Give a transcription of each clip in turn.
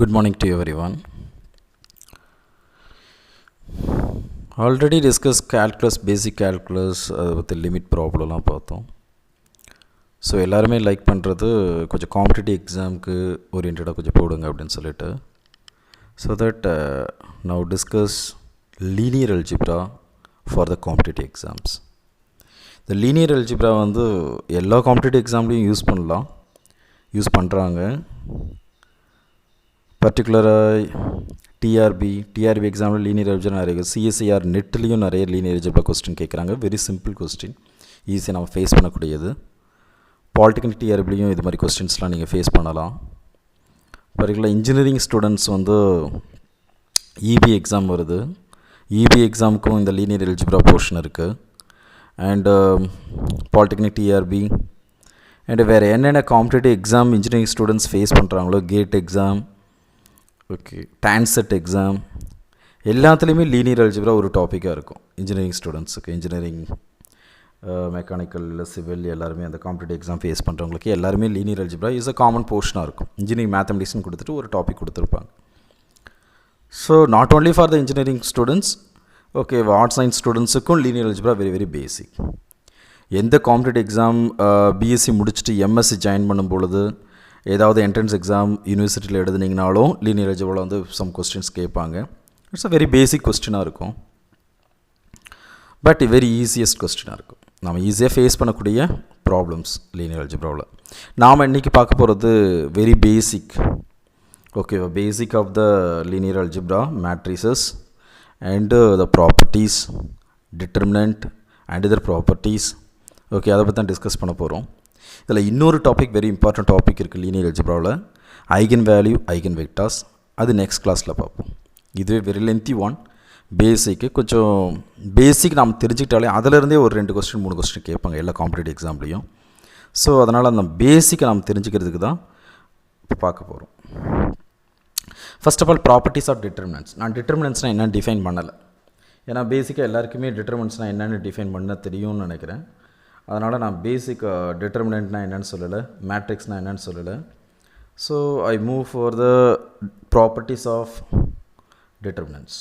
Good morning to everyone. Already discussed calculus, basic calculus with the limit problem எல்லாம் பார்த்தோம். So எல்லாருமே like பண்ணுறது கொஞ்சம் காம்படிட்டிவ் எக்ஸாமுக்கு ஓரியன்டாக கொஞ்சம் போடுங்க அப்படின்னு சொல்லிட்டு so that now discuss linear algebra for the competitive exams. இந்த லீனியர் அல்ஜிப்ரா வந்து எல்லா காம்படிட்டிவ் எக்ஸாம்லேயும் யூஸ் பண்ணுறாங்க. பர்டிகுலராக டிஆர்பி எக்ஸாமில் லீனியர் அல்ஜிப்ரா நிறைய சிஎஸ்ஐஆர் நெட்லேயும் நிறைய லீனியர் அல்ஜிப்ரா கொஸ்டின் கேட்குறாங்க. வெரி சிம்பிள் கொஸ்டின், ஈஸியாக நம்ம ஃபேஸ் பண்ணக்கூடியது. பாலிடெக்னிக் டிஆர்பிலையும் இது மாதிரி கொஸ்டின்ஸ்லாம் நீங்கள் ஃபேஸ் பண்ணலாம். பர்டிகுலர் இன்ஜினியரிங் ஸ்டூடெண்ட்ஸ் வந்து இபி எக்ஸாம் வருது. இபி எக்ஸாமுக்கும் இந்த லீனியர் அல்ஜிப்ரா போர்ஷன் இருக்குது. அண்டு பாலிடெக்னிக் டிஆர்பி அண்டு வேறு என்னென்ன competitive exam engineering students face பண்ணுறாங்களோ, GATE exam, okay, TANCET exam, எல்லாத்துலேயுமே லீனியர் அல்ஜிப்ரா ஒரு டாப்பிக்காக இருக்கும் இன்ஜினியரிங் ஸ்டூடெண்ட்ஸுக்கு. இன்ஜினியரிங் மெக்கானிக்கல் சிவில் எல்லாருமே அந்த காம்படிட்டிவ் எக்ஸாம் ஃபேஸ் பண்ணுறவங்களுக்கு எல்லாருமே linear algebra is a common போர்ஷனாக இருக்கும். இன்ஜினியரிங் மேத்தமெட்டிக்ஸ்னு கொடுத்துட்டு ஒரு டாபிக் கொடுத்துருப்பாங்க. So not only for the engineering students, okay, arts science ஸ்டூடெண்ட்ஸுக்கும் linear algebra very very basic. எந்த காம்படிட்டிவ் எக்ஸாம் பிஎஸ்சி முடிச்சுட்டு எம்எஸ்சி ஜாயின் பண்ணும் பொழுது ஏதாவது என்ட்ரன்ஸ் எக்ஸாம் யூனிவர்சிட்டியில் எழுதுனீங்கனாலும் லீனியர் அல்ஜிப்ராவில் வந்து சம் கொஸ்டின்ஸ் கேட்பாங்க. இட்ஸ் அ வெரி பேசிக் கொஸ்டினாக இருக்கும், பட் வெரி ஈஸியஸ்ட் கொஸ்டினாக இருக்கும். நம்ம ஈஸியாக ஃபேஸ் பண்ணக்கூடிய ப்ராப்ளம்ஸ் லீனியர் அல்ஜிப்ராவில். நாம் இன்றைக்கி பார்க்க போகிறது வெரி பேசிக், ஓகேவா, basic of the linear algebra, matrices and the properties, determinant and either properties. Okay, அதை பற்றி தான் டிஸ்கஸ் பண்ண போகிறோம். இதில் இன்னொரு டாபிக், வெரி இம்பார்ட்டன்ட் டாபிக் இருக்குது லீனியர் அல்ஜிப்ராவில், ஐகன் வேல்யூ, ஐகன் வெக்டார்ஸ். அது நெக்ஸ்ட் கிளாஸில் பார்ப்போம். இதுவே வெரி லென்த்தி ஒன். பேசிக்கு கொஞ்சம் பேசிக் நாம் தெரிஞ்சுக்கிட்டாலே அதிலிருந்தே ஒரு 2 கொஸ்டின் 3 கொஸ்டின் கேட்பாங்க எல்லா காம்படிட்டிவ் எக்ஸாம்லேயும். ஸோ அதனால் அந்த பேசிக்கை நாம் தெரிஞ்சுக்கிறதுக்கு தான் இப்போ பார்க்க போகிறோம். First of all properties of determinants. நான் டிட்டர்மினன்ட்ஸ்னால் என்னென்னு டிஃபைன் பண்ணலை, ஏன்னா பேசிக்காக எல்லாருக்குமே டிட்டர்மினன்ட்ஸ்னால் என்னென்னு டிஃபைன் பண்ண தெரியும்னு நினைக்கிறேன். அதனால் நான் பேசிக் டிட்டர்மினன்ட்னால் என்னென்னு சொல்லலை, மேட்ரிக்ஸ்னால் என்னென்னு சொல்லலை. So I move for the properties of determinants.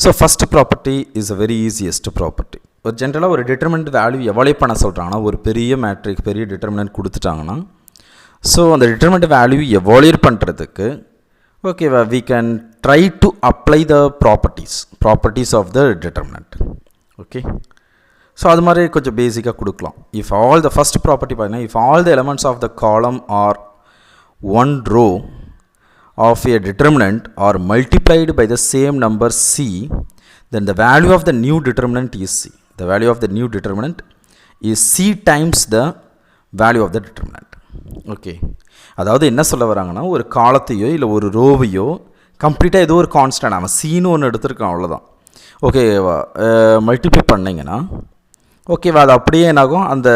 So first property is a very easiest property. ஒரு ஜென்ரலாக ஒரு டிட்டர்மினன்ட் வேல்யூ எவாலுவேட் பண்ண சொல்கிறாங்கன்னா, ஒரு பெரிய மேட்ரிக்ஸ் பெரிய டிட்டர்மினன்ட் கொடுத்துட்டாங்கன்னா, ஸோ அந்த டிட்டர்மினன்ட் வேல்யூ எவாலுவேட் பண்ணுறதுக்கு ஓகேவா, we can try to apply the properties of the determinant. Okay, so அது மாதிரி கொஞ்சம் பேசிக்காக கொடுக்கலாம். if all the first property பார்த்தீங்கன்னா, if all the elements of the column are one row of a determinant are multiplied by the same number c, then the value of the new determinant is c. The value of the new determinant is c times the value of the determinant. Okay, அதாவது என்ன சொல்ல வராங்கன்னா, ஒரு காலத்தையோ இல்லை ஒரு ரோவையோ கம்ப்ளீட்டாக ஏதோ ஒரு கான்ஸ்டன்ட் அவன் சீனு ஒன்று எடுத்துருக்கான், அவ்வளோதான். ஓகேவா, மல்டிப்ளை பண்ணிங்கன்னா ஓகேவா, அது அப்படியே என்னாகும், அந்த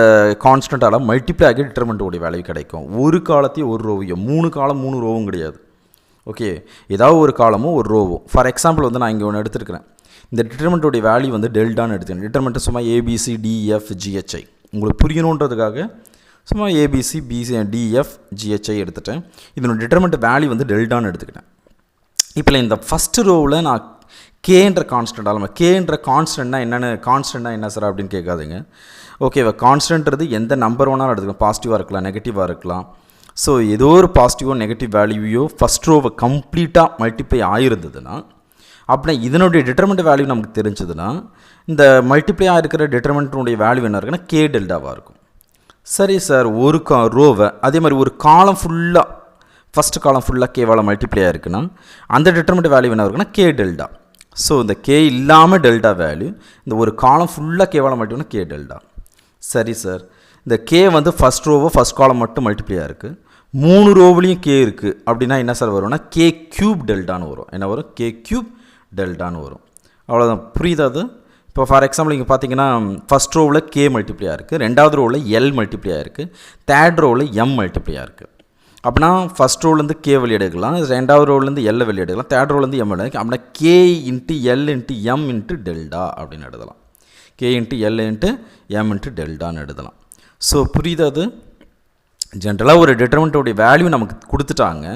கான்ஸ்டண்ட்டால் மல்டிப்ளை ஆகி டிட்டர்மினன்ட்டோடைய வேல்யூ கிடைக்கும். ஒரு காலத்தையும் ஒரு ரோவையோ, 3 காலம் 3 ரோவும் கிடையாது. ஓகே, ஏதாவது ஒரு காலமும் ஒரு ரோவும். ஃபார் எக்ஸாம்பிள் வந்து நான் இங்கே ஒன்று எடுத்துருக்கிறேன். இந்த டிட்டர்மினன்ட்டோடைய வேல்யூ வந்து டெல்டான்னு எடுத்துக்கேன். டிட்டர்மினன்ட் சும்மா ஏபிசி டிஎஃப் ஜிஹெச்ஐ உங்களுக்கு புரியணுன்றதுக்காக சும்மா ஏபிசி பிசி டிஎஃப் ஜிஹெச்ஐ எடுத்துட்டேன். இதனோட டிட்டர்மினன்ட் வேல்யூ வந்து டெல்டான்னு எடுத்துக்கிட்டேன். இப்போ இந்த ஃபஸ்ட்டு ரோவில் நான் கேன்ற கான்ஸ்டன்ட் ஆகலாம். கேன்ற கான்ஸ்டன்ட்னா என்ன சார் அப்படின்னு கேட்காதுங்க. ஓகேவா, கான்ஸ்டன்ட்றது எந்த நம்பர் வேணாலும் எடுத்துக்கலாம், பாசிட்டிவாக இருக்கலாம், நெகட்டிவாக இருக்கலாம். ஸோ ஏதோ ஒரு பாசிட்டிவோ நெகட்டிவ் வேல்யூவையோ ஃபஸ்ட் ரோவை கம்ப்ளீட்டாக மல்டிப்ளை ஆகிருந்ததுன்னா, அப்படின்னா இதனுடைய டிட்டர்மினன்ட் வேல்யூ நமக்கு தெரிஞ்சதுன்னா, இந்த மல்டிப்ளை ஆகிருக்கிற டிட்டர்மினன்ட்டுடைய வேல்யூ என்ன இருக்குன்னா கே டெல்டாவாக இருக்கும். சரி சார், ஒரு ரோவை அதே மாதிரி ஒரு காலம் ஃபுல்லாக, ஃபஸ்ட்டு காலம் ஃபுல்லாக கேவால் மல்டிப்ளை ஆகிருக்குன்னா அந்த டிட்டர்மினன்ட் வேல்யூ என்ன இருக்குன்னா கே டெல்டா. ஸோ இந்த கே இல்லாமல் டெல்டா வேல்யூ, இந்த ஒரு காலம் ஃபுல்லாக கேவால் மல்டிப்ளைனா கே டெல்டா. சரி சார், இந்த கே வந்து ஃபஸ்ட் ரோவோ ஃபஸ்ட் காலம் மட்டும் மல்டிப்ளை ஆகிருக்கு, 3 ரோவிலையும் கே இருக்குது அப்படின்னா என்ன சார் வரும்னா கே க்யூப் டெல்டான்னு வரும். என்ன வரும்? கே க்யூப் டெல்டான்னு வரும். அவ்வளோதான், புரியுதா அது? இப்போ ஃபார் எக்ஸாம்பிள் இங்கே பார்த்தீங்கன்னா, ஃபஸ்ட் ரோவில் கே மல்டிப்ளை ஆகிருக்கு, 2வது ரோவில் எல் மல்டிப்ளை ஆகிருக்கு, 3rd ரோவில் எம் மல்டிப்ளை ஆகிருக்கு. அப்படின்னா ஃபஸ்ட் ரோலேருந்து கே வெளியே எடுக்கலாம், 2வது ரோலேருந்து எல்லை வெளியே எடுக்கலாம், 3rd ரோலேருந்து எம் எடுக்கலாம். அப்படின்னா K into L into M into delta அப்படின்னு எழுதலாம். K into L into M into டெல்டான்னு எழுதலாம். ஸோ புரியுது. அது ஜென்ரலாக ஒரு டிட்டர்மினண்ட்டோடைய வேல்யூ நமக்கு கொடுத்துட்டாங்க.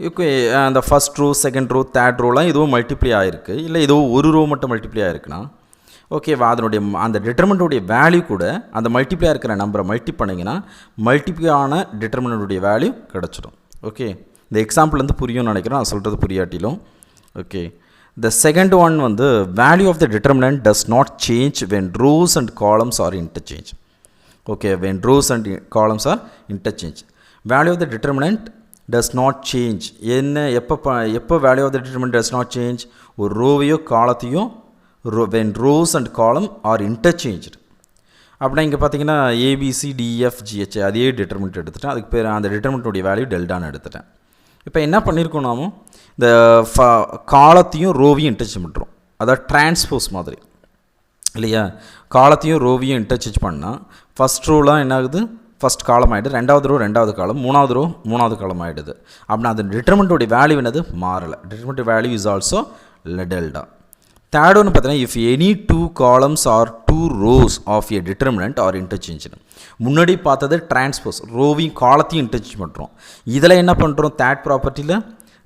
ஓகே, அந்த first row, second row, third ரோலாம் ஏதோ மல்டிப்ளை ஆகிருக்கு, இல்லை ஏதோ ஒரு ரோ மட்டும் மல்டிப்ளை ஆகிருக்குன்னா ஓகேவா, அதனுடைய அந்த டிட்டர்மினண்ட்டோடைய வேல்யூ கூட அந்த மல்டிப்ளை இருக்கிற நம்பரை மல்டி பண்ணிங்கன்னா மல்டிப்ளை ஆன டிட்டர்மினண்ட்டுடைய வேல்யூ கிடச்சிடும். ஓகே, இந்த எக்ஸாம்பிள் வந்து புரியும்னு நினைக்கிறேன், நான் சொல்கிறது புரியாட்டிலும். ஓகே, the second one வந்து value of the determinant does not change when rows and columns are interchange. Okay, when rows and columns are interchange, value of the determinant does not change. என்ன எப்போ value of the determinant does not change? ஒரு ரோவையோ காலத்தையோ when rows and column are interchanged. அப்படின்னா இங்கே பார்த்தீங்கன்னா ABCDEFGH அதே determinant எடுத்துட்டேன், அதுக்கு பேர் அந்த டிட்டர்மினண்ட்டுடைய வேல்யூ டெல்டான்னு எடுத்துட்டேன். இப்போ என்ன பண்ணியிருக்கோம் நாம, இந்த காலத்தையும் ரோவையும் இன்டர்சேஞ்ச் பண்ணுறோம், அதாவது டிரான்ஸ்போஸ் மாதிரி இல்லையா. காலத்தையும் ரோவையும் இன்டர்சேஞ்ச் பண்ணால் ஃபஸ்ட் ரோலாம் என்ன ஆகுது, ஃபஸ்ட் காலம் ஆகிடுது, ரெண்டாவது ரோ ரெண்டாவது காலம், மூணாவது ரோ மூணாவது காலம் ஆகிடுது. அப்படின்னா அந்த டிட்டர்மினண்ட்டுடைய வேல்யூ என்னது மாறலை, determinant value is also delta. Third ஒன்று பார்த்தீங்கன்னா if any two columns R two rows of a determinant are interchange. முன்னாடி பார்த்தது டிரான்ஸ்போஸ், ரோவையும் காலத்தையும் இன்டர்சேஞ்ச் பண்ணுறோம். இதில் என்ன பண்ணுறோம், தேர்ட் ப்ராப்பர்ட்டியில்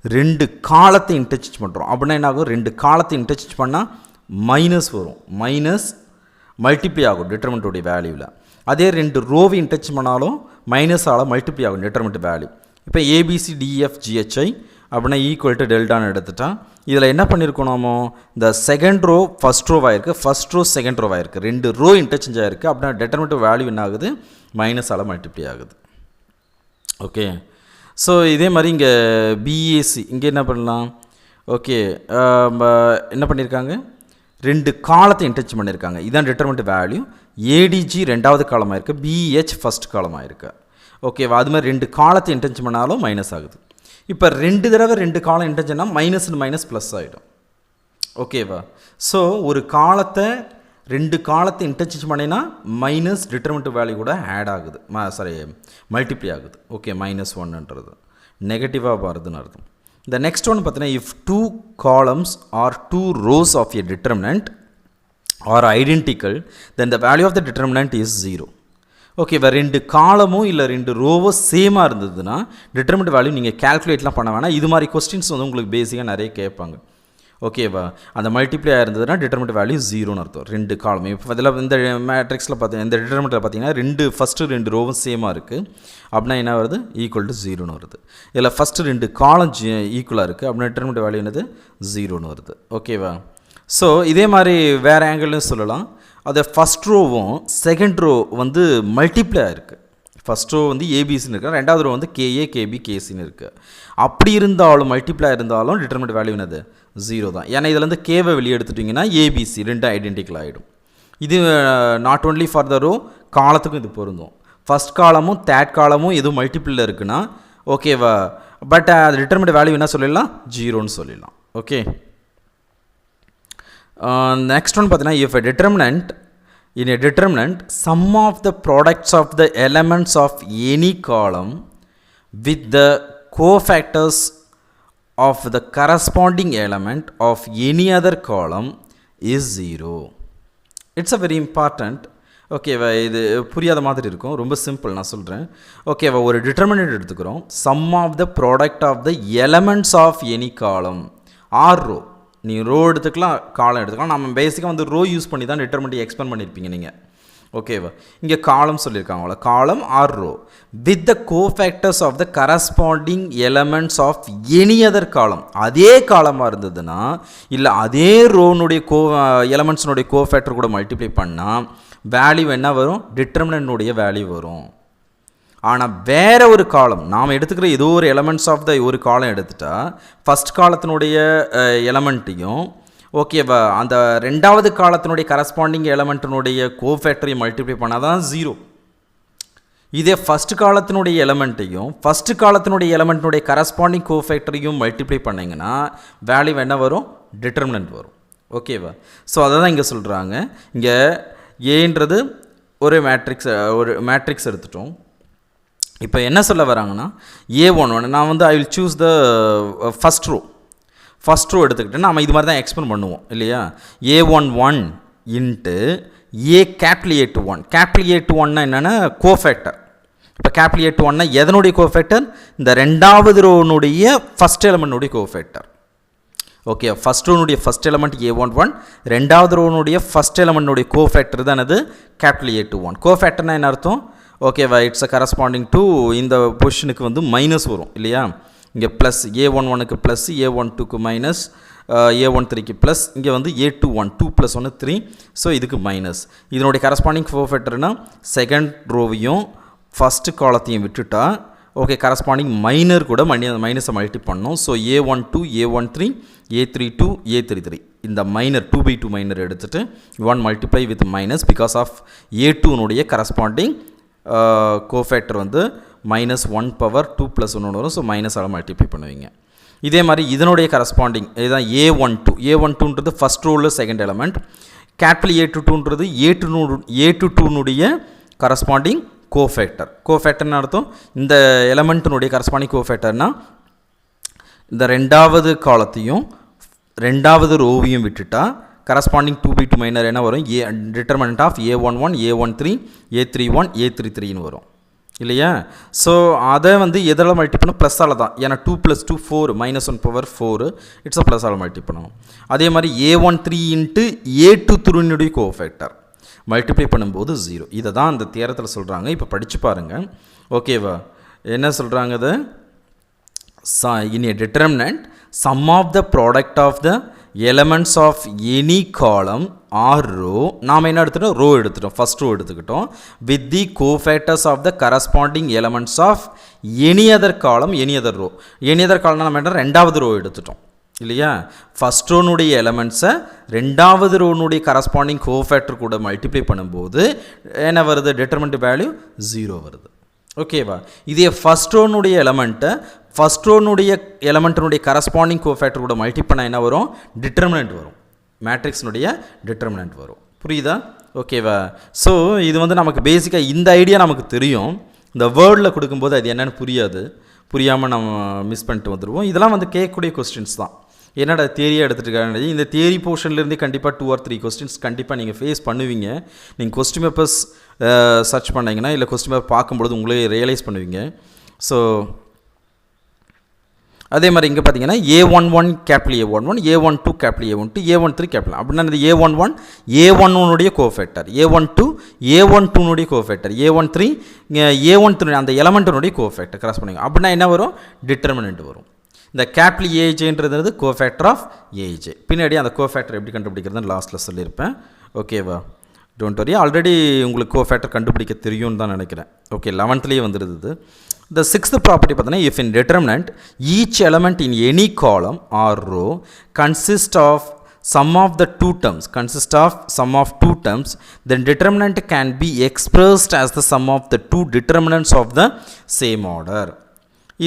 ரெண்டு காலத்தை இன்டர்சேஞ்ச் பண்ணுறோம். அப்படின்னா என்ன ஆகும், ரெண்டு காலத்தை இன்டர்சேஞ்ச் பண்ணால் மைனஸ் வரும், மைனஸ் மல்டிப்ளை ஆகும் டிட்டர்மினண்ட்டுடைய வேல்யூவில். அதே ரெண்டு ரோவை இன்டர்சேஞ்ச் பண்ணாலும் மைனஸால் மல்டிப்ளை ஆகும் டிட்டர்மினண்ட் வேல்யூ. இப்போ ABCDEFGHI அப்படின்னா ஈக்குவல் டு டெல்டான்னு எடுத்துட்டா இதில் என்ன பண்ணியிருக்கோம் நாமோ, இந்த செகண்ட் ரோ ஃபஸ்ட் ரோவாக இருக்குது, ஃபஸ்ட் ரோ செகண்ட் ரோவாக இருக்குது, ரெண்டு ரோ இன்டர்சேஞ்ச் ஆகிருக்கு. அப்படின்னா டிட்டர்மினண்ட் வேல்யூ என்ன ஆகுது, மைனஸால் மல்டிப்ளை ஆகுது. ஓகே, ஸோ இதே மாதிரி இங்கே BAC இங்கே என்ன பண்ணலாம், ஓகே என்ன பண்ணியிருக்காங்க, ரெண்டு காலத்தை இன்டர்சேஞ்ச் பண்ணியிருக்காங்க, இதுதான் டிட்டர்மினண்ட் வேல்யூ. ADG ரெண்டாவது காலமாக இருக்குது, BH ஃபஸ்ட் காலமாக இருக்குது. ஓகேவா, அது மாதிரி ரெண்டு காலத்தை இன்டர்சேஞ்ச் பண்ணாலும் மைனஸ் ஆகுது. இப்போ ரெண்டு தடவை ரெண்டு காலம் இன்டர்சேஞ்ச்னா மைனஸ் மைனஸ் ப்ளஸ் ஆகிடும். ஓகேவா, ஸோ ஒரு காலத்தை ரெண்டு காலத்தை இன்டர்சேஞ்ச் பண்ணினா மைனஸ் டிட்டர்மினண்ட் வேல்யூ கூட ஆட் ஆகுது, மல்டிப்ளை ஆகுது. ஓகே, -1ன்றது நெகட்டிவாக வருதுன்னு அர்த்தம். இந்த நெக்ஸ்ட் ஒன்று பார்த்தீங்கன்னா if two columns R two rows of a determinant are identical then the value of the determinant is 0. ஓகேவா, ரெண்டு காலமோ இல்லை ரெண்டு ரோவோ சேமாக இருந்ததுன்னா டிட்டர்மினண்ட் வேல்யூ நீங்கள் கேல்குலேட்லாம் பண்ண வேணாம். இது மாதிரி கொஸ்டின்ஸ் வந்து உங்களுக்கு பேசிக்காக நிறைய கேட்பாங்க. ஓகேவா, அந்த மல்டிப்ளை இருந்ததுன்னா டிட்டர்மினண்ட் வேல்யூ 0ன்னு அர்த்தம். ரெண்டு காலம் இப்போ இதில் இந்த மேட்ரிக்ஸில் பார்த்தீங்கன்னா இந்த டிட்டர்மினண்ட்டில் பார்த்தீங்கன்னா ஃபஸ்ட்டு ரெண்டு ரோவும் சேமாக இருக்குது. அப்படின்னா என்ன வருது, ஈக்குவல் டு 0ன்னு வருது. இதில் ஃபஸ்ட்டு ரெண்டு காலம் ஈக்குவலாக இருக்குது, அப்படின்னா டிட்டர்மினண்ட் வேல்யூ என்னது 0ன்னு வருது. ஓகேவா, ஸோ இதே மாதிரி வேறு ஆங்கிள்னு சொல்லலாம். அது ஃபஸ்ட் ரோவும் செகண்ட் ரோ வந்து மல்டிப்ளை இருக்குது. ஃபஸ்ட் ரோ வந்து ஏபிசின்னு இருக்குது, ரெண்டாவது ரோ வந்து KA KB KCன்னு இருக்குது. அப்படி இருந்தாலும் மல்டிப்ளை இருந்தாலும் டிட்டர்மினண்ட் வேல்யூ என்னது 0 தான். ஏன்னா இதில் வந்து கேவை வெளியே எடுத்துட்டிங்கன்னா ABC ரெண்டு ஐடென்டிக்கல் ஆகிடும். இது not only for the row, காலத்துக்கும் இது பொருந்தும். ஃபஸ்ட் காலமும் தேர்ட் காலமும் எதுவும் மல்டிப்ளில் இருக்குன்னா ஓகேவா, பட் அது டிட்டர்மினண்ட் வேல்யூ என்ன சொல்லிடலாம், 0ன்னு சொல்லிடலாம். ஓகே, நெக்ஸ்ட் ஒன்று பார்த்தீங்கன்னா if a determinant in a determinant sum of the products of the elements of any column with the cofactors of the corresponding element of any other column is 0. It's a very important. ஓகேவா, இது புரியாத மாதிரி இருக்கும், ரொம்ப simple, நான் சொல்கிறேன். ஓகேவா, ஒரு டிட்டர்மினண்ட் எடுத்துக்கிறோம், sum of the product of the elements of any column or row. நீ ரோ எடுத்துக்கலாம், காலம் எடுத்துக்கலாம். நம்ம பேசிக்காக வந்து ரோ யூஸ் பண்ணி தான் டிட்டர்மினண்ட் எக்ஸ்பெண்ட் பண்ணியிருப்பீங்க நீங்கள். ஓகேவா, இங்கே காலம் சொல்லியிருக்காங்களா, column or row with the cofactors of the corresponding elements of any other column. அதே காலமாக இருந்ததுன்னா இல்லை அதே ரோனுடைய எலமெண்ட்ஸினுடைய கோஃபேக்டர் கூட மல்டிப்ளை பண்ணால் வேல்யூ என்ன வரும், டிட்டர்மினன்ட்னுடைய வேல்யூ வரும். ஆனால் வேறு ஒரு காலம் நாம் எடுத்துக்கிற ஏதோ ஒரு எலமெண்ட்ஸ் ஆஃப் த ஒரு காலம் எடுத்துட்டா ஃபஸ்ட் காலத்தினுடைய எலமெண்ட்டையும் ஓகேவா அந்த ரெண்டாவது காலத்தினுடைய கரஸ்பாண்டிங் எலமெண்ட்டினுடைய கோஃபேக்டரையும் மல்டிப்ளை பண்ணால் தான் 0. இதே ஃபஸ்ட் காலத்தினுடைய எலமெண்ட்டையும் ஃபஸ்ட்டு காலத்தினுடைய எலமெண்ட்டினுடைய கரஸ்பாண்டிங் கோஃபேக்டரையும் மல்டிப்ளை பண்ணிங்கன்னா வேல்யூ என்ன வரும், டிட்டர்மினன்ட் வரும். ஓகேவா, ஸோ அதை தான் இங்கே சொல்கிறாங்க. இங்கே ஏன்றது ஒரு மேட்ரிக்ஸ் எடுத்துட்டோம். இப்போ என்ன சொல்ல வராங்கன்னா A11 நான் வந்து I will choose the first row எடுத்துக்கிட்டு நாம் இது மாதிரி தான் எக்ஸ்பெண்ட் பண்ணுவோம் இல்லையா. A11 into A capital A21. Capital A21 என்னன்னா கோஃபேக்டர். இப்போ கேபிட்டல் A21 எதனுடைய கோஃபேக்டர்? இந்த ரெண்டாவது ரோனுடைய ஃபஸ்ட் எலமெண்ட்டுடைய கோஃபேக்டர். ஓகே, ஃபஸ்ட் ரோனுடைய ஃபஸ்ட் எலமெண்ட் A11, ரெண்டாவது ரோனுடைய ஃபஸ்ட் எலமெண்ட்டுடைய கோஃபேக்டர் தான் அது கேபிட்டல் A21. கோஃபேக்டர்னா என்ன அர்த்தம்? ஓகேவா, இட்ஸ் அ கரஸ்பாண்டிங் டு இந்த பொசிஷனுக்கு வந்து மைனஸ் வரும் இல்லையா? இங்கே ப்ளஸ் A11க்கு ப்ளஸ், A12க்கு மைனஸ், A13க்கு ப்ளஸ், இங்கே வந்து A21 2 + 1 3, ஸோ இதுக்கு மைனஸ். இதனுடைய கரஸ்பாண்டிங் கோஃபேக்டர்னா செகண்ட் ரோவையும் ஃபஸ்ட்டு காலத்தையும் விட்டுட்டா ஓகே கரஸ்பாண்டிங் மைனர் கூட மைனஸை மல்டி பண்ணணும். So A12 A13 A32 A33 இந்த மைனர் 2/2 மைனர் எடுத்துகிட்டு 1 multiply with minus because of A2னுடைய கரஸ்பாண்டிங் கோஃபேக்டர் வந்து -1 பவர் 2 + 1 வரும். ஸோ மைனஸால் மல்டிப்ளை பண்ணுவீங்க. இதே மாதிரி இதனுடைய கரஸ்பாண்டிங் இதுதான் A12ன்றது ஃபஸ்ட் ரோவில் செகண்ட் எலமெண்ட். கேபிட்டல் A22ன்றது A22னுடைய கரஸ்பாண்டிங் கோஃபேக்டர்னு அர்த்தம். இந்த எலமெண்ட்டினுடைய கரஸ்பாண்டிங் கோஃபேக்டர்னால் இந்த ரெண்டாவது காலத்தையும் ரெண்டாவது ரோவையும் விட்டுட்டா கரஸ்பாண்டிங் 2/2 மைனர் என்ன வரும்? Determinant of A11 A13 A31 A33ன்னு வரும் இல்லையா? ஸோ அதை வந்து எதில் மல்டி பண்ணணும்? ப்ளஸ்ஸால் தான். ஏன்னா 2 + 2 4 -1 பவர் 4 இட்ஸ் அ ப்ளஸ்ஸால் மல்டி பண்ணணும். அதே மாதிரி A13 இன்ட்டு A23னுடைய கோஃபேக்டர் மல்டிப்ளை பண்ணும்போது 0. இதை தான் அந்த தியரத்தில் சொல்கிறாங்க. இப்போ படித்து பாருங்கள். ஓகேவா, என்ன சொல்கிறாங்க? அது in a determinant sum of the product of the elements of any column or row, நாம் என்ன எடுத்துட்டோம்? ரோ எடுத்துட்டோம், ஃபஸ்ட் ரோ எடுத்துக்கிட்டோம். With the cofactors of the corresponding elements of any other column any other row. Any other காலம்னா நம்ம என்ன ரெண்டாவது row எடுத்துட்டோம் இல்லையா? ஃபஸ்ட் ரோனுடைய எலமெண்ட்ஸை ரெண்டாவது ரோனுடைய கரஸ்பாண்டிங் கோஃபேக்டர் கூட மல்டிப்ளை பண்ணும்போது என்ன வருது? டிட்டர்மினன்ட் வேல்யூ 0 வருது. ஓகேவா? இதே ஃபஸ்ட் ரோனுடைய எலமெண்ட்டை ஃபஸ்ட் ரோனுடைய எலமெண்ட்டினுடைய கரஸ்பாண்டிங் கோஃபேக்டர் கூட மல்டிப்ளை பண்ணால் என்ன வரும்? டிட்டர்மினன்ட் வரும், மேட்ரிக்ஸினுடைய டிட்டர்மினன்ட் வரும். புரியுதா? ஓகேவா? ஸோ இது வந்து நமக்கு பேசிக்காக இந்த ஐடியா நமக்கு தெரியும். இந்த வேர்டில் கொடுக்கும்போது அது என்னென்னு புரியாமல் நம்ம மிஸ் பண்ணிட்டு வந்துடுவோம். இதெல்லாம் வந்து கேட்கக்கூடிய கொஸ்டின்ஸ் தான். என்னடா தியரியாக எடுத்துகிட்டு இந்த தியரி போர்ஷன்லேருந்து கண்டிப்பாக 2 or 3 கொஸ்டின்ஸ் கண்டிப்பாக நீங்கள் ஃபேஸ் பண்ணுவீங்க. நீங்கள் கொஸ்டின் பேப்பர்ஸ் சர்ச் பண்ணிங்கன்னா இல்லை கொஸ்டின் பேப்பர் பார்க்கும்பொழுது உங்களே ரியலைஸ் பண்ணுவீங்க. ஸோ அதே மாதிரி இங்கே பார்த்தீங்கன்னா A11 capital A11 A12 capital A12 A13 capital அப்படின்னா இந்த A11 A11னுடைய cofactor, A12 A12னுடைய cofactor, A13 A13 அந்த எலமெண்ட்டினுடைய கோஃபேக்டர் கிராஸ் பண்ணுங்க. அப்படின்னா என்ன வரும்? டிட்டர்மினன்ட் வரும். இந்த கேபிட்டல் ஏஜேன்றது கோஃபேக்டர் ஆஃப் ஏஜே. பின்னாடி அந்த கோஃபேக்டர் எப்படி கண்டுபிடிக்கிறதுன்னு லாஸ்ட்டில் சொல்லியிருப்பேன். ஓகேவா? டோன்ட் வரி, ஆல்ரெடி உங்களுக்கு கோஃபேக்டர் கண்டுபிடிக்க தெரியும்னு தான் நினைக்கிறேன். ஓகே, 11லேயே வந்துடுது. The sixth property பார்த்தீங்கன்னா, if in determinant each element in any column or row consists of sum of two terms, then determinant can be expressed as the sum of the two determinants of the same order.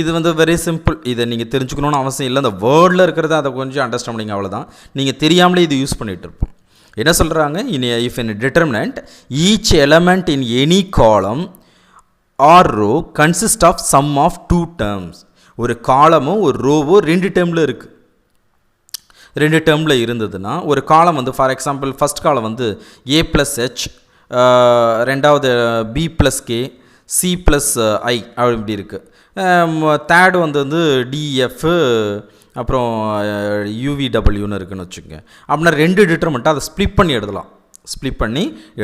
இது வந்து very simple. இதை நீங்கள் தெரிஞ்சுக்கணும்னு அவசியம் இல்லை. அந்த வேர்டில் இருக்கிறத அதை கொஞ்சம் அண்டர்ஸ்டாண்ட் பண்ணிங்க, அவ்வளோதான். நீங்கள் தெரியாமலே இது யூஸ் பண்ணிகிட்டு இருப்போம். என்ன சொல்கிறாங்க? if in determinant each element in any column or row consist of sum of two terms. ஒரு காலமோ ஒரு ரோவோ 2 டேர்மில் இருக்குது. 2 டேர்மில் இருந்ததுன்னா ஒரு காலம் வந்து ஃபார் எக்ஸாம்பிள் ஃபஸ்ட் காலம் வந்து A + H, ரெண்டாவது B + K, C + I அப்படி இருக்குது. தேர்டு வந்து DF அப்புறம் UVWன்னு இருக்குன்னு வச்சுக்கோங்க. அப்படின்னா 2 டிட்டர்மெண்ட்டாக அதை ஸ்ப்ளிட் பண்ணி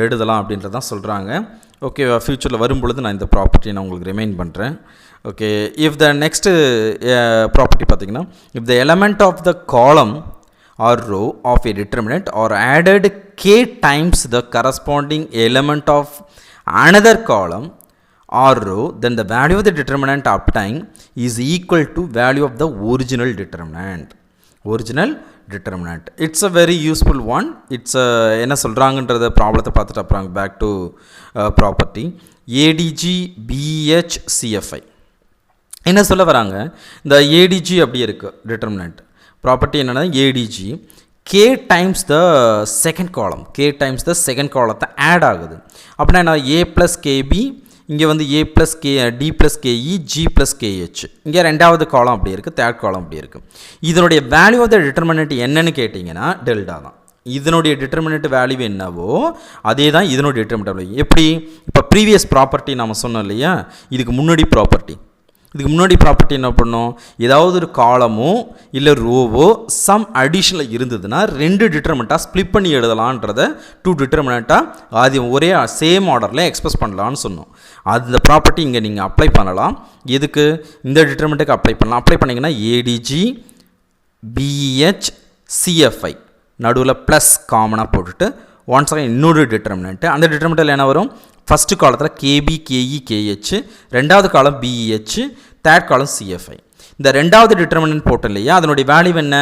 எழுதலாம் அப்படின்றதான் சொல்கிறாங்க. ஓகே, ஃப்யூச்சரில் வரும்பொழுது நான் இந்த ப்ராப்பர்ட்டியை நான் உங்களுக்கு ரிமைண்ட் பண்ணுறேன். Okay, if the next property பார்த்தீங்கன்னா, if the element of the column or row of a determinant are added k times the corresponding element of another column or row, then the value of the determinant obtained is equal to value of the original determinant. It's a very useful one. It's என்ன சொல்கிறாங்கன்றத ப்ராப்ளத்தை பார்த்துட்டு அப்புறம் back to property. ADG BH CFI என்ன சொல்ல வராங்க? இந்த ADG அப்படியே இருக்குது டிட்டர்மினன்ட் ப்ராப்பர்ட்டி. என்னென்னா ADG k times the second காலத்தை ஆட் ஆகுது. அப்படின்னா என்ன? A + KB, இங்கே வந்து A + K, D + KE, G + KH. இங்கே ரெண்டாவது காலம் அப்படி இருக்குது, தேர்ட் காலம் அப்படி இருக்குது. இதனுடைய வேல்யூ ஆஃப் த டிட்டர்மினன்ட் என்னன்னு கேட்டிங்கன்னா டெல்டா தான். இதனுடைய டிட்டர்மினன்ட் வேல்யூ என்னவோ அதே தான் இதனுடைய டிட்டர்மினன்ட் வேல்யூ. எப்படி? இப்போ ப்ரீவியஸ் ப்ராப்பர்ட்டி நாம் சொன்னோம் இல்லையா, இதுக்கு முன்னாடி ப்ராப்பர்ட்டி என்ன பண்ணோம், ஏதாவது ஒரு காலமோ இல்லை ரோவோ சம் அடிஷனில் இருந்ததுன்னா 2 டிட்டர்மினண்ட்டாக ஸ்ப்ளிட் பண்ணி எழுதலான்றத 2 டிட்டர்மினண்ட்டாக அது ஒரே சேம் ஆர்டரில் எக்ஸ்பிரஸ் பண்ணலான்னு சொன்னோம். அந்த ப்ராப்பர்ட்டி இங்கே நீங்கள் அப்ளை பண்ணலாம். எதுக்கு? இந்த டிட்டர்மினண்ட்டுக்கு அப்ளை பண்ணலாம். அப்ளை பண்ணிங்கன்னா ஏடிஜி பிஹெச் சிஎஃப்ஐ நடுவில் ப்ளஸ் காமனாக போட்டுட்டு ஒன்ஸ் அகைன் இன்னொரு டிட்டர்மினண்ட்டு. அந்த டிட்டர்மினண்ட்டில் என்ன வரும்? ஃபஸ்ட்டு காலத்தில் கேபி கேஇ கேஹெச், ரெண்டாவது காலம் பிஹெச், தேர்ட் காலம் சிஎஃப்ஐ. இந்த ரெண்டாவது டிட்டர்மினன்ட் போட்டோம் இல்லையா, அதனுடைய வேல்யூ என்ன?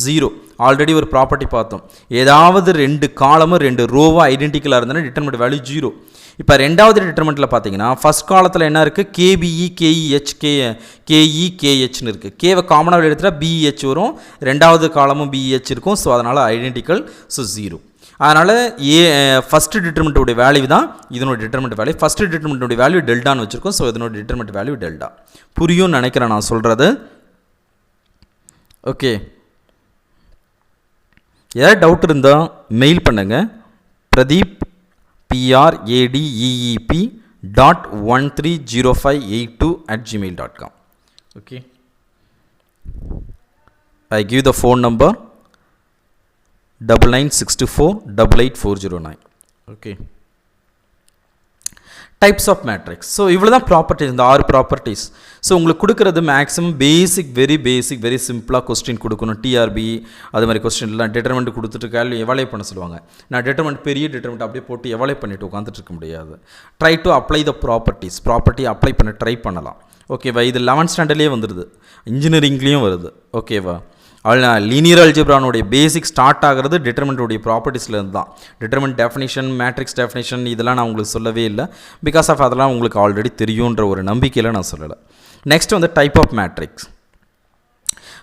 0. ஆல்ரெடி ஒரு ப்ராப்பர்ட்டி பார்த்தோம், ஏதாவது 2 காலமும் 2 ரோவாக ஐடென்டிக்கலாக இருந்தாலும் டிட்டர்மினன்ட் வேல்யூ 0. இப்போ ரெண்டாவது டிட்டர்மினண்ட்டில் பார்த்தீங்கன்னா ஃபஸ்ட் காலத்தில் என்ன இருக்குது? கேபிஇ கேஇஹெச் கேஇ கேஹெச்னு இருக்குது. கேவை காமனாக எடுத்துகிட்டா பிஹெச் வரும், ரெண்டாவது காலமும் பிஹெச் இருக்கும். ஸோ அதனால் ஐடென்டிக்கல், ஸோ 0. அதனால் ஃபஸ்ட்டு டிட்டர்மினண்ட்டோடைய வேல்யூ தான் இதனோட டிட்டர்மினன்ட் வேல்யூ. ஃபஸ்ட்டு டிட்டர்மினண்ட்டோடைய வேல்யூ டெல்டான்னு வச்சுருக்கோம். ஸோ இதனோட டிட்டர்மினன்ட் வேல்யூ டெல்டா. புரியும்னு நினைக்கிறேன் நான் சொல்கிறது. ஓகே, ஏதாவது டவுட் இருந்தால் மெயில் பண்ணுங்கள். Pradeep pradeep.130582@gmail.com. okay, I give the phone number 9964888409. okay, types of matrix. So இவ்வளோ தான் ப்ராப்பர்ட்டிஸ், இந்த 6 ப்ராப்பர்ட்டிஸ். ஸோ உங்களுக்கு கொடுக்குறது மேக்ஸிமம் பேசிக் வெரி சிம்பிளாக கொஸ்டின் கொடுக்கணும். டிஆர்பி அது மாதிரி கொஸ்டின்லாம் டிட்டர்மெண்ட் கொடுத்துட்டு கேள்வி எவாலுவேட் பண்ண சொல்லுவாங்க. நான் டிட்டர்மெண்ட் பெரிய டிட்டர்மெண்ட் அப்படியே போட்டு எவாலுவேட் பண்ணிவிட்டு உட்காந்துட்டு இருக்க முடியாது. Try to apply the property apply பண்ண ட்ரை பண்ணலாம். ஓகேவா? இது 11th ஸ்டாண்டர்ட்லேயே வந்துடுது, இன்ஜினியரிங்லேயும் வருது. ஓகேவா? லீனியர் அல்ஜிப்ரானுடைய பேசிக் ஸ்டார்ட் ஆகிறது டிட்டர்மினன்ட்டுடைய ப்ராப்பர்ட்டிஸ்லேருந்து தான். டிட்டர்மினன்ட் டெஃபினிஷன், மேட்ரிக்ஸ் டெஃபினிஷன் இதெல்லாம் நான் உங்களுக்கு சொல்லவே இல்லை. பிகாஸ் ஆஃப் அதெல்லாம் உங்களுக்கு ஆல்ரெடி தெரியுன்ற ஒரு நம்பிக்கையில் நான் சொல்லலை. நெக்ஸ்ட் வந்து type of matrix.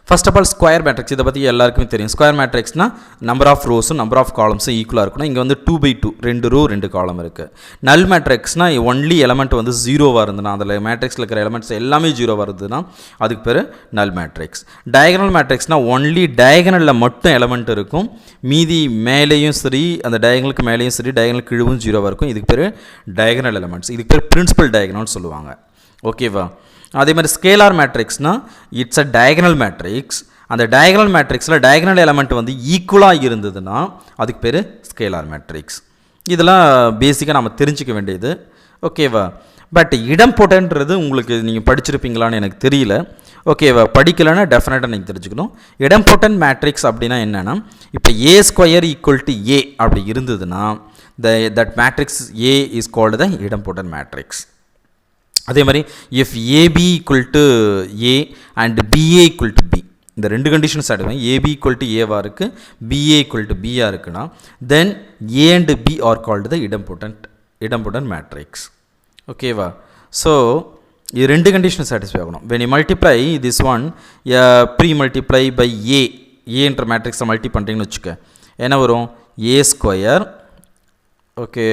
First of all square matrix, இதை பற்றி எல்லாருக்குமே தெரியும். ஸ்கொயர் மேட்ரிக்ஸ்னால் நம்பர் ஆஃப் ரோஸும் நம்பர் ஆஃப் காலம்ஸும் ஈக்குவலாக இருக்கணும். இங்கே வந்து 2/2 2 ரோ 2 காலம் இருக்குது. நல் மேட்ரிக்ஸ்னால் ஒன்லி எலமெண்ட் வந்து 0வாக இருந்ததுன்னா, அதில் மேட்ரிக்ஸில் இருக்கிற எலமெண்ட்ஸ் எல்லாமே 0வாக இருந்ததுன்னா அதுக்கு பேர் நல் மேட்ரிக்ஸ். டயகனல் மேட்ரிக்ஸ்னால் ஒன்லி டயகனலில் மட்டும் எலமெண்ட் இருக்கும், மீதி மேலேயும் சரி அந்த டயகனலுக்கு மேலேயும் சரி டயகனல் கீழும் 0வாக இருக்கும். இதுக்கு பேர் டயகனல் எலமெண்ட்ஸ். இதுக்கு பேர் பிரின்சிபல் டயகனல்னு சொல்லுவாங்க. ஓகேவா? அதே மாதிரி ஸ்கேலார் மேட்ரிக்ஸ்னால் இட்ஸ் அ டயகனல் மேட்ரிக்ஸ். அந்த டயகனல் மேட்ரிக்ஸில் டயகனல் எலமெண்ட் வந்து ஈக்குவலாக இருந்ததுன்னா அதுக்கு பேர் ஸ்கேலார் மேட்ரிக்ஸ். இதெல்லாம் பேசிக்காக நம்ம தெரிஞ்சிக்க வேண்டியது. ஓகேவா? பட் இடம்போட்டன்றது உங்களுக்கு நீங்கள் படிச்சிருப்பீங்களான்னு எனக்கு தெரியல. ஓகேவா? படிக்கலைன்னா டெஃபினட்டாக நீங்கள் தெரிஞ்சுக்கணும். இடம்போட்டன் மேட்ரிக்ஸ் அப்படின்னா என்னென்னா, இப்போ A² = A அப்படி இருந்ததுன்னா that matrix A is called the idempotent matrix. அதே மாதிரி if AB = A and BA = B, இந்த 2 கண்டிஷன் சாட்டிஃபை, AB = Aவாக இருக்குது, BA = Bயாக இருக்குன்னா தென் A and B are called the idempotent matrix. ஓகேவா? ஸோ இது 2 கண்டிஷன் சாட்டிஸ்ஃபை ஆகணும். when you multiply this one pre-multiply by A என்ற மேட்ரிக்ஸை மல்டி பண்ணுறீங்கன்னு வச்சுக்க, என்ன வரும்? A², okay,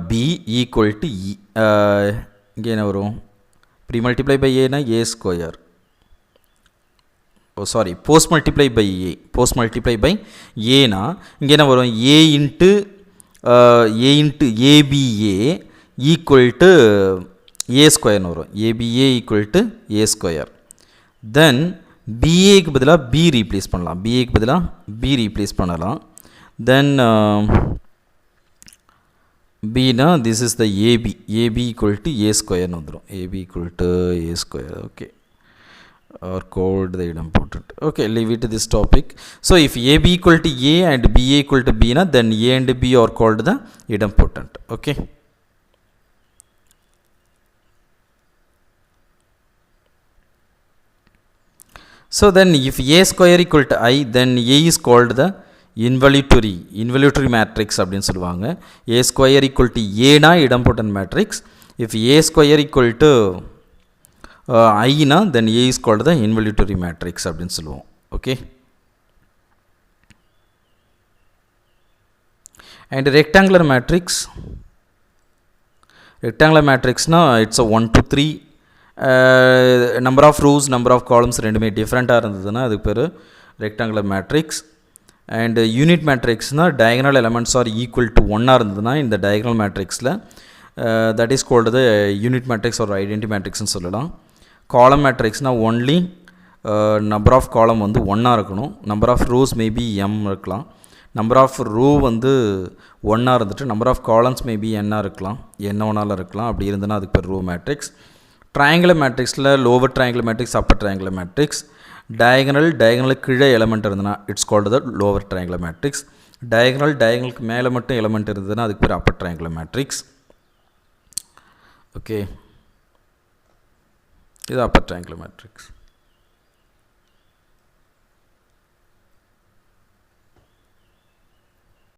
B = E. இங்கே என்ன வரும்? ப்ரீ மல்டிப்ளை பை ஏனா A². Post multiply by A. Post multiply by ஏனா இங்கே என்ன வரும்? A into ABA equal A² வரும். ABA = A². தென் BAக்கு பதிலாக B ரீப்ளேஸ் பண்ணலாம். BAக்கு பதிலாக B ரீப்ளேஸ் பண்ணலாம். தென் Bனா this is the AB. AB = A² வந்துடும். AB = A². okay, or called the idempotent. okay, leave it to this topic. So if AB = A and BA = B na, then A and B are called the idempotent. okay, so then if A² = I, then A is called the involutory matrix அப்படின்னு சொல்லுவாங்க. A² = A னா idempotent matrix. if A² = I னா then A is called the involutory matrix அப்படின்னு சொல்லுவோம். ஓகே, and rectangular matrixனா it's 1 to 3 number of rows number of columns ரெண்டுமே டிஃப்ரெண்ட்டாக இருந்ததுன்னா அதுக்கு பேர் rectangular matrix. அண்ட் யூனிட் மேட்ரிக்ஸ்னால் diagonal elements are equal to ஒன்னாக இருந்ததுன்னா இந்த டயகனல் மேட்ரிக்ஸில் that is called the unit matrix ஒரு ஐடென்டி மேட்ரிக்ஸ்னு சொல்லலாம். காலம் மேட்ரிக்ஸ்னால் ஒன்லி நம்பர் ஆஃப் காலம் வந்து ஒன்னாக இருக்கணும். Number of rows maybe M இருக்கலாம். நம்பர் ஆஃப் ரோ வந்து ஒன்னாக இருந்துட்டு நம்பர் ஆஃப் காலம்ஸ் மேபி என்னாக இருக்கலாம், என்ன ஒன்றால் இருக்கலாம். அப்படி இருந்ததுன்னா அதுக்கு பேர் ரோ மேட்ரிக்ஸ். ட்ரையாங்குலர் மேட்ரிக்ஸில் lower triangular matrix, upper triangular matrix. டயகனலுக்கு கீழே எலமெண்ட் இருந்ததுன்னா it's called the lower triangular matrix. டயகனலுக்கு மேலே மட்டும் எலமெண்ட் இருந்ததுன்னா அதுக்கு பேர் அப்பர் ட்ரையாங்குலர் மேட்ரிக்ஸ். ஓகே, இது அப்பர் ட்ரையாங்குலர் மேட்ரிக்ஸ்.